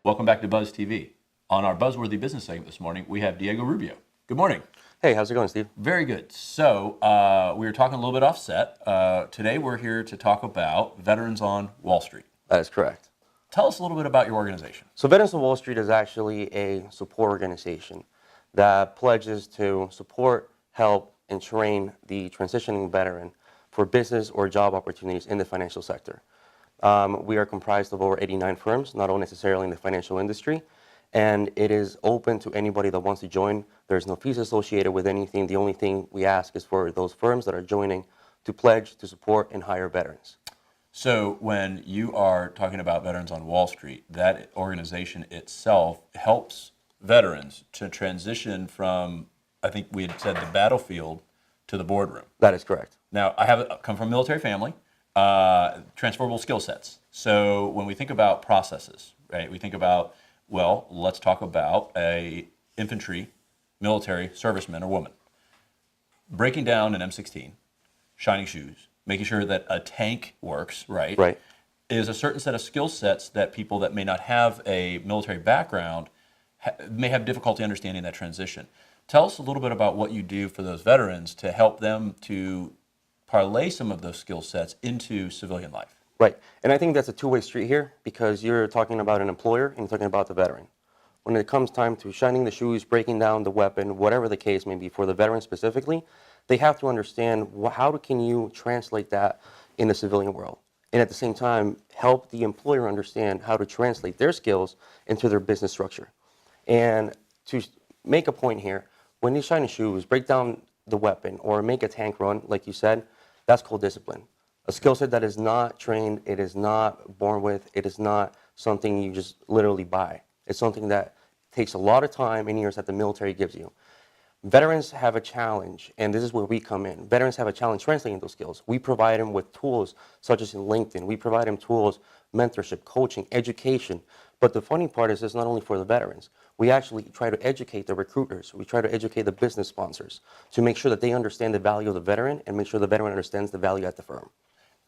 Welcome back to Buzz TV. On our Buzzworthy Business segment this morning, we have Diego Rubio. Good morning. Hey, how's it going, Steve? Very good. So we were talking a little bit offset. Today we're here to talk about Veterans on Wall Street. That is correct. Tell us a little bit about your organization. So Veterans on Wall Street is actually a support organization that pledges to support, help, and train the transitioning veteran for business or job opportunities in the financial sector. We are comprised of over 89 firms, not all necessarily in the financial industry, and it is open to anybody that wants to join. There's no fees associated with anything. The only thing we ask is for those firms that are joining to pledge to support and hire veterans. So when you are talking about Veterans on Wall Street, that organization itself helps veterans to transition from, I think we had said, the battlefield to the boardroom. That is correct. Now, I come from a military family, transferable skill sets. So when we think about processes, right, we think about, well, let's talk about a infantry, military serviceman or woman. Breaking down an M16, shining shoes, making sure that a tank works, right, is a certain set of skill sets that people that may not have a military background may have difficulty understanding that transition. Tell us a little bit about what you do for those veterans to help them to parlay some of those skill sets into civilian life. Right, and I think that's a two-way street here because you're talking about an employer and you're talking about the veteran. When it comes time to shining the shoes, breaking down the weapon, whatever the case may be for the veteran specifically, they have to understand how can you translate that in the civilian world. And at the same time, help the employer understand how to translate their skills into their business structure. And to make a point here, when you shine the shoes, break down the weapon, or make a tank run, like you said, that's called discipline. A skill set that is not trained, it is not born with, it is not something you just literally buy. It's something that takes a lot of time and years that the military gives you. Veterans have a challenge, and this is where we come in. Veterans have a challenge translating those skills. We provide them with tools such as in LinkedIn. We provide them tools, mentorship, coaching, education. But the funny part is it's not only for the veterans. We actually try to educate the recruiters. We try to educate the business sponsors to make sure that they understand the value of the veteran and make sure the veteran understands the value at the firm.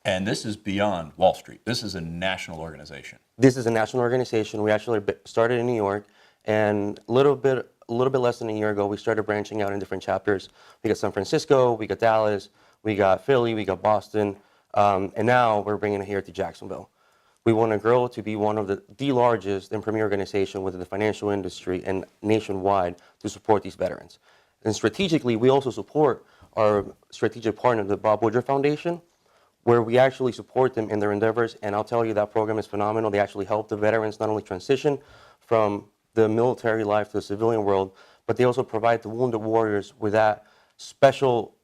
And this is beyond Wall Street. This is a national organization. This is a national organization. We actually started in New York, and a little bit less than a year ago, we started branching out in different chapters. We got San Francisco, we got Dallas, we got Philly, we got Boston, and now we're bringing it here to Jacksonville. We want to grow to be one of the largest and premier organization within the financial industry and nationwide to support these veterans. And strategically, we also support our strategic partner, the Bob Woodruff Foundation, where we actually support them in their endeavors. And I'll tell you, that program is phenomenal. They actually help the veterans not only transition from the military life to the civilian world, but they also provide the wounded warriors with that special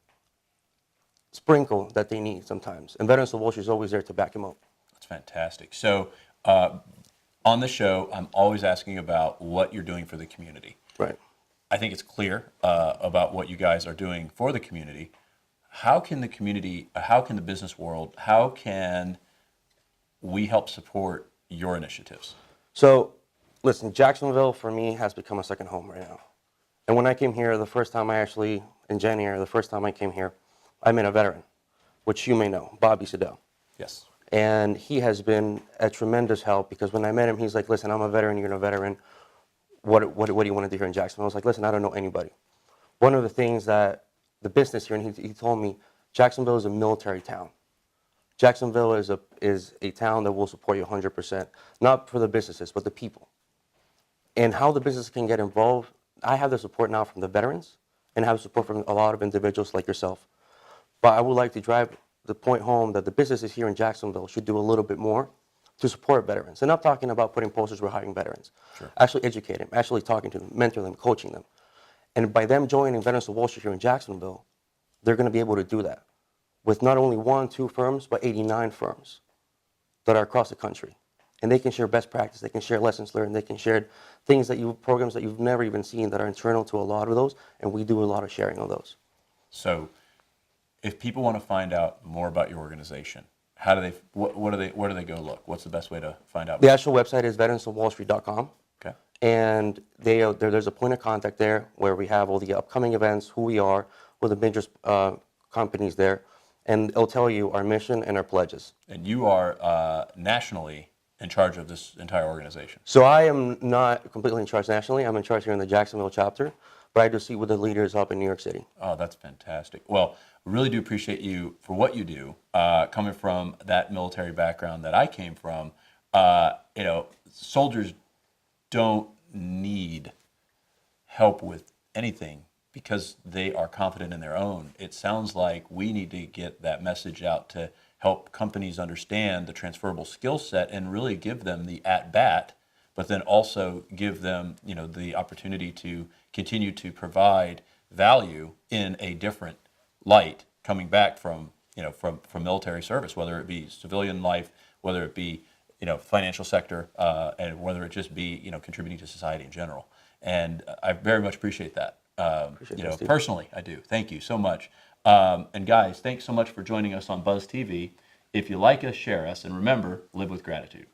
sprinkle that they need sometimes. And Veterans of Wall Street is always there to back them up. That's fantastic. So on the show, I'm always asking about what you're doing for the community. Right. I think it's clear about what you guys are doing for the community. How can the community, how can the business world, how can we help support your initiatives? So, listen, Jacksonville for me has become a second home right now. And when I came here, the first time in January, the first time I came here, I met a veteran, which you may know, Bobby Siddell. Yes. And he has been a tremendous help because when I met him, he's like, listen, I'm a veteran, you're a veteran. What do you want to do here in Jacksonville? I was like, listen, I don't know anybody. One of the things that the business here, and he told me, Jacksonville is a military town. Jacksonville is a town that will support you 100%, not for the businesses, but the people. And how the business can get involved, I have the support now from the veterans and have support from a lot of individuals like yourself. But I would like to drive the point home that the businesses here in Jacksonville should do a little bit more to support veterans. And I'm talking about putting posters where hiring veterans. Sure. Actually educate them, actually talking to them, mentor them, coaching them. And by them joining Veterans of Wall Street here in Jacksonville, they're going to be able to do that with not only 1, 2 firms, but 89 firms that are across the country. And they can share best practice, they can share lessons learned, they can share things programs that you've never even seen that are internal to a lot of those, and we do a lot of sharing of those. So if people want to find out more about your organization, how do they, where do they go look? What's the best way to find out? The actual website is veteransofwallstreet.com. Okay. And there's a point of contact there where we have all the upcoming events, who we are, with the major companies there, and it'll tell you our mission and our pledges. And you are nationally in charge of this entire organization? So I am not completely in charge nationally. I'm in charge here in the Jacksonville chapter, but I do sit with the leaders up in New York City. Oh, that's fantastic. Well, we really do appreciate you for what you do, coming from that military background that I came from. Soldiers don't need help with anything because they are confident in their own. It sounds like we need to get that message out to help companies understand the transferable skill set and really give them the at-bat, but then also give them, the opportunity to continue to provide value in a different light coming back from military service, whether it be civilian life, whether it be, financial sector, and whether it just be, contributing to society in general. And I very much appreciate that. Personally, I do. Thank you so much. And guys, thanks so much for joining us on Buzz TV. If you like us, share us, and remember, live with gratitude.